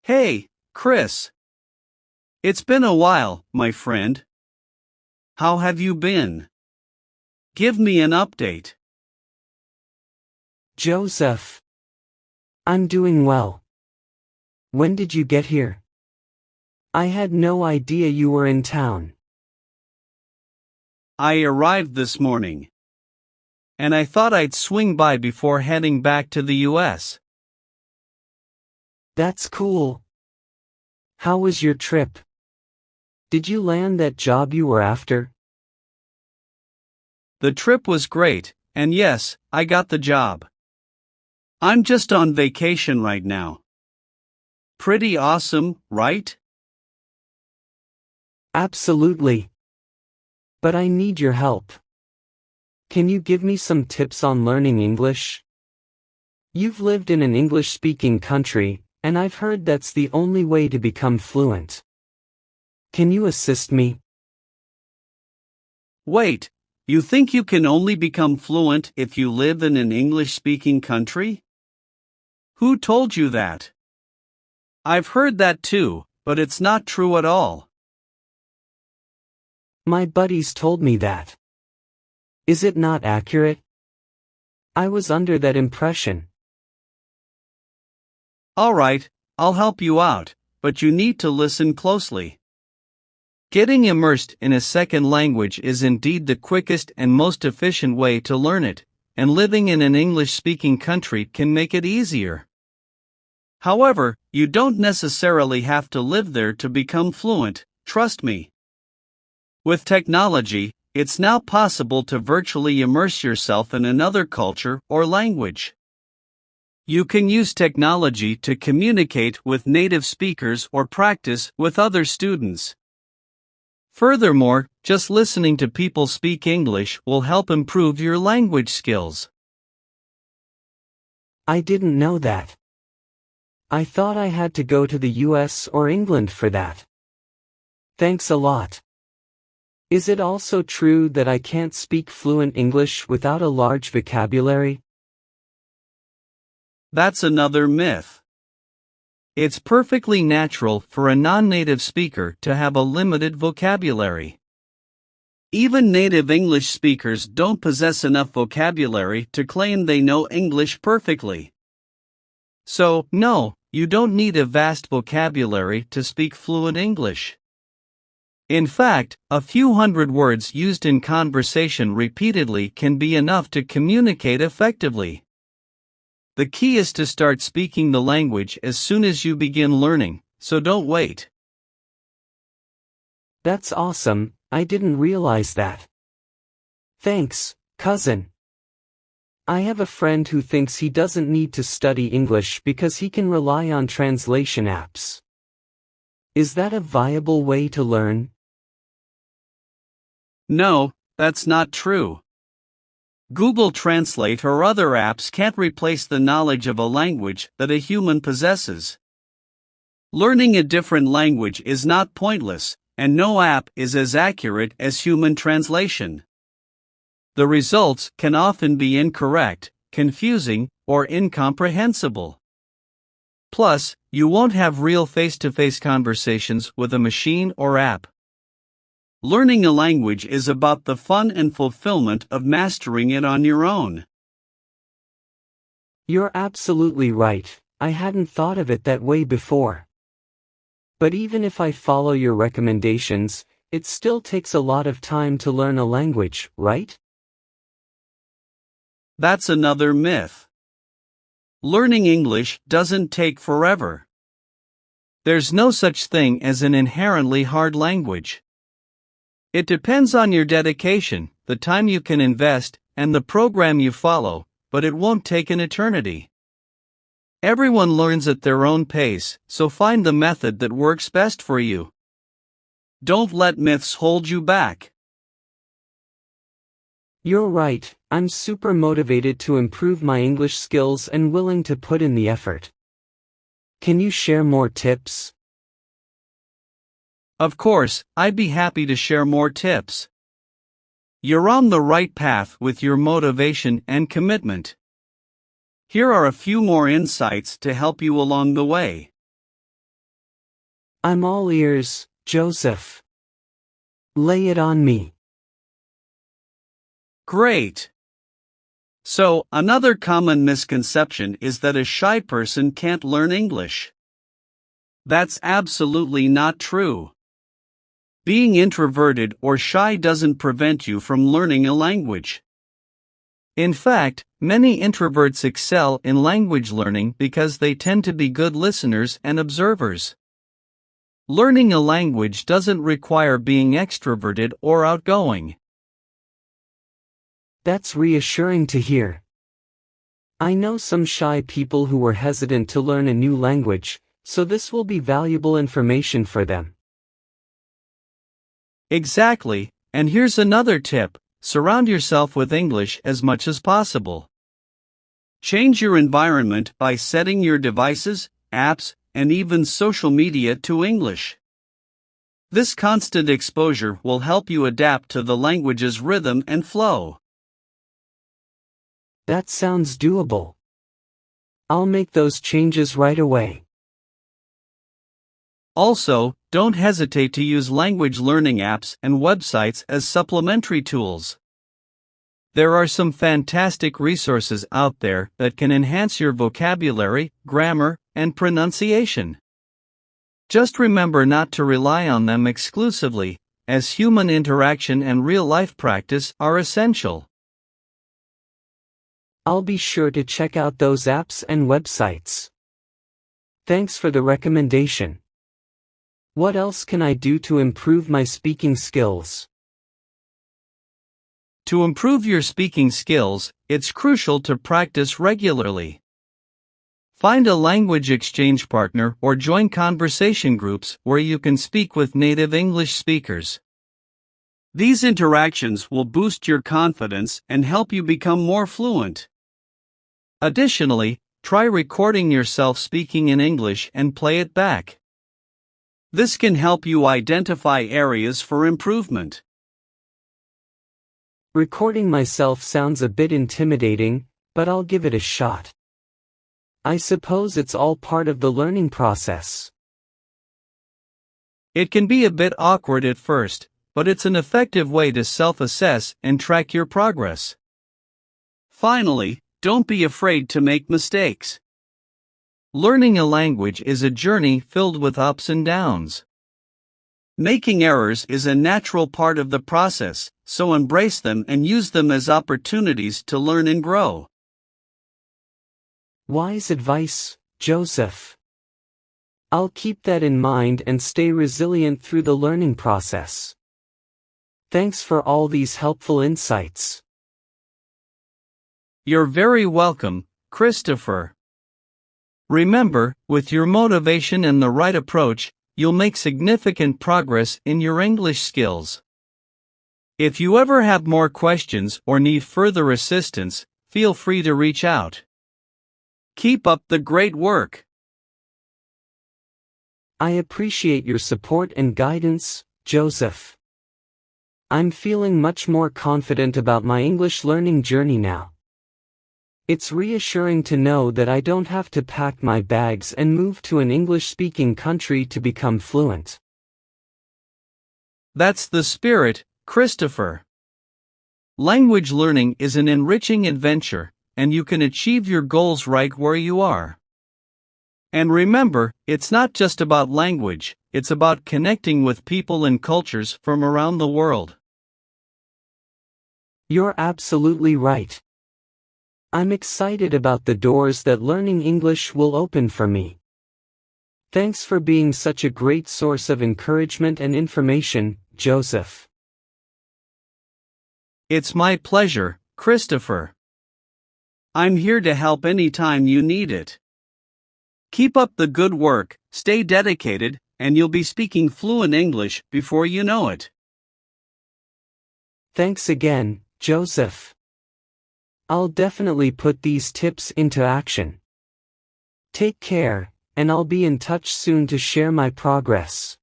Hey, Chris. It's been a while, my friend. How have you been? Give me an update. Joseph. I'm doing well. When did you get here? I had no idea you were in town. I arrived this morning. And I thought I'd swing by before heading back to the US. That's cool. How was your trip? Did you land that job you were after? The trip was great, and yes, I got the job. I'm just on vacation right now. Pretty awesome, right? Absolutely. But I need your help. Can you give me some tips on learning English? You've lived in an English-speaking country, and I've heard that's the only way to become fluent. Can you assist me? Wait, you think you can only become fluent if you live in an English-speaking country? Who told you that? I've heard that too, but it's not true at all. My buddies told me that. Is it not accurate? I was under that impression. Alright, I'll help you out, but you need to listen closely. Getting immersed in a second language is indeed the quickest and most efficient way to learn it, and living in an English-speaking country can make it easier. However, you don't necessarily have to live there to become fluent, trust me. With technology, it's now possible to virtually immerse yourself in another culture or language. You can use technology to communicate with native speakers or practice with other students. Furthermore, just listening to people speak English will help improve your language skills. I didn't know that. I thought I had to go to the US or England for that. Thanks a lot. Is it also true that I can't speak fluent English without a large vocabulary? That's another myth. It's perfectly natural for a non-native speaker to have a limited vocabulary. Even native English speakers don't possess enough vocabulary to claim they know English perfectly. So, no, you don't need a vast vocabulary to speak fluent English. In fact, a few hundred words used in conversation repeatedly can be enough to communicate effectively. The key is to start speaking the language as soon as you begin learning, so don't wait. That's awesome, I didn't realize that. Thanks, cousin. I have a friend who thinks he doesn't need to study English because he can rely on translation apps. Is that a viable way to learn? No, that's not true. Google Translate or other apps can't replace the knowledge of a language that a human possesses. Learning a different language is not pointless, and no app is as accurate as human translation. The results can often be incorrect, confusing, or incomprehensible. Plus, you won't have real face-to-face conversations with a machine or app. Learning a language is about the fun and fulfillment of mastering it on your own. You're absolutely right, I hadn't thought of it that way before. But even if I follow your recommendations, it still takes a lot of time to learn a language, right? That's another myth. Learning English doesn't take forever. There's no such thing as an inherently hard language. It depends on your dedication, the time you can invest, and the program you follow, but it won't take an eternity. Everyone learns at their own pace, so find the method that works best for you. Don't let myths hold you back. You're right, I'm super motivated to improve my English skills and willing to put in the effort. Can you share more tips? Of course, I'd be happy to share more tips. You're on the right path with your motivation and commitment. Here are a few more insights to help you along the way. I'm all ears, Joseph. Lay it on me. Great! So, another common misconception is that a shy person can't learn English. That's absolutely not true. Being introverted or shy doesn't prevent you from learning a language. In fact, many introverts excel in language learning because they tend to be good listeners and observers. Learning a language doesn't require being extroverted or outgoing. That's reassuring to hear. I know some shy people who were hesitant to learn a new language, so this will be valuable information for them. Exactly, and here's another tip: surround yourself with English as much as possible. Change your environment by setting your devices, apps, and even social media to English. This constant exposure will help you adapt to the language's rhythm and flow. That sounds doable. I'll make those changes right away. Also, don't hesitate to use language learning apps and websites as supplementary tools. There are some fantastic resources out there that can enhance your vocabulary, grammar, and pronunciation. Just remember not to rely on them exclusively, as human interaction and real-life practice are essential. I'll be sure to check out those apps and websites. Thanks for the recommendation. What else can I do to improve my speaking skills? To improve your speaking skills, it's crucial to practice regularly. Find a language exchange partner or join conversation groups where you can speak with native English speakers. These interactions will boost your confidence and help you become more fluent. Additionally, try recording yourself speaking in English and play it back. This can help you identify areas for improvement. Recording myself sounds a bit intimidating, but I'll give it a shot. I suppose it's all part of the learning process. It can be a bit awkward at first, but it's an effective way to self-assess and track your progress. Finally, don't be afraid to make mistakes. Learning a language is a journey filled with ups and downs. Making errors is a natural part of the process, so embrace them and use them as opportunities to learn and grow. Wise advice, Joseph. I'll keep that in mind and stay resilient through the learning process. Thanks for all these helpful insights. You're very welcome, Christopher. Remember, with your motivation and the right approach, you'll make significant progress in your English skills. If you ever have more questions or need further assistance, feel free to reach out. Keep up the great work. I appreciate your support and guidance, Joseph. I'm feeling much more confident about my English learning journey now. It's reassuring to know that I don't have to pack my bags and move to an English-speaking country to become fluent. That's the spirit, Christopher. Language learning is an enriching adventure, and you can achieve your goals right where you are. And remember, it's not just about language, it's about connecting with people and cultures from around the world. You're absolutely right. I'm excited about the doors that learning English will open for me. Thanks for being such a great source of encouragement and information, Joseph. It's my pleasure, Christopher. I'm here to help anytime you need it. Keep up the good work, stay dedicated, and you'll be speaking fluent English before you know it. Thanks again, Joseph. I'll definitely put these tips into action. Take care, and I'll be in touch soon to share my progress.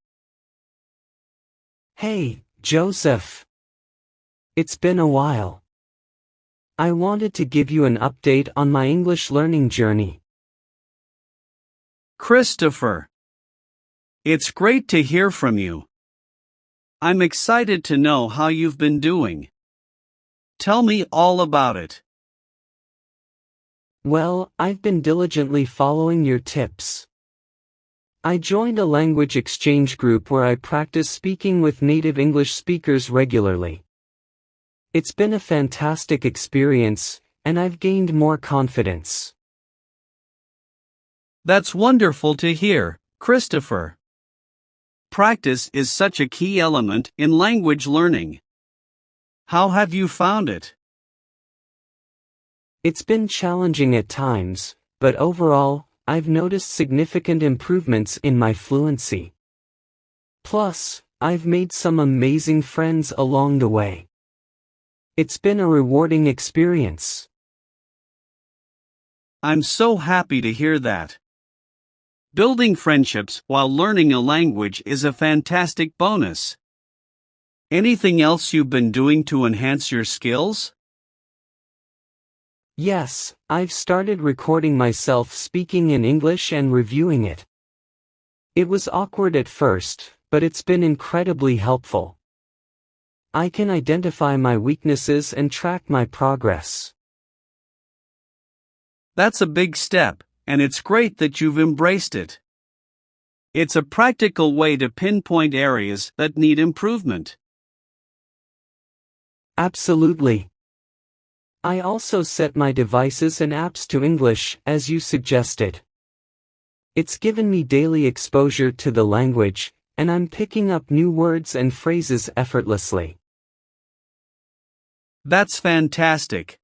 Hey, Joseph. It's been a while. I wanted to give you an update on my English learning journey. Christopher. It's great to hear from you. I'm excited to know how you've been doing. Tell me all about it. Well, I've been diligently following your tips. I joined a language exchange group where I practice speaking with native English speakers regularly. It's been a fantastic experience, and I've gained more confidence. That's wonderful to hear, Christopher. Practice is such a key element in language learning. How have you found it? It's been challenging at times, but overall, I've noticed significant improvements in my fluency. Plus, I've made some amazing friends along the way. It's been a rewarding experience. I'm so happy to hear that. Building friendships while learning a language is a fantastic bonus. Anything else you've been doing to enhance your skills? Yes, I've started recording myself speaking in English and reviewing it. It was awkward at first, but it's been incredibly helpful. I can identify my weaknesses and track my progress. That's a big step, and it's great that you've embraced it. It's a practical way to pinpoint areas that need improvement. Absolutely. I also set my devices and apps to English, as you suggested. It's given me daily exposure to the language, and I'm picking up new words and phrases effortlessly. That's fantastic.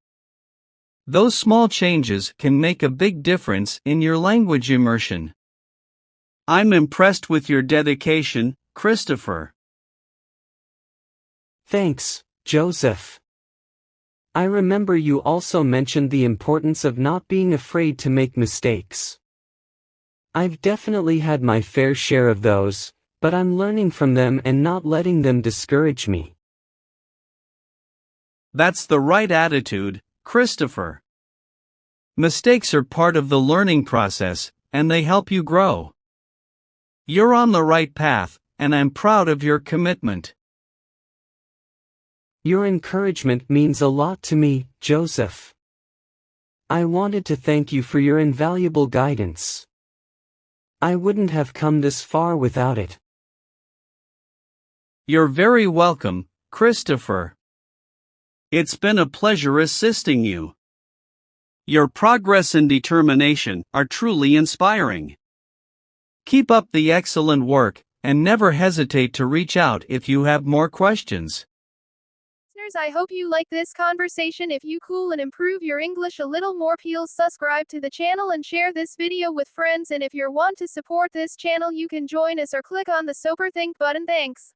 Those small changes can make a big difference in your language immersion. I'm impressed with your dedication, Christopher. Thanks, Joseph. I remember you also mentioned the importance of not being afraid to make mistakes. I've definitely had my fair share of those, but I'm learning from them and not letting them discourage me. That's the right attitude, Christopher. Mistakes are part of the learning process, and they help you grow. You're on the right path, and I'm proud of your commitment. Your encouragement means a lot to me, Joseph. I wanted to thank you for your invaluable guidance. I wouldn't have come this far without it. You're very welcome, Christopher. It's been a pleasure assisting you. Your progress and determination are truly inspiring. Keep up the excellent work, and never hesitate to reach out if you have more questions. I hope you like this conversation. If you cool and improve your English a little more, please subscribe to the channel and share this video with friends. And if you want to support this channel, you can join us or click on the Super Think button. Thanks.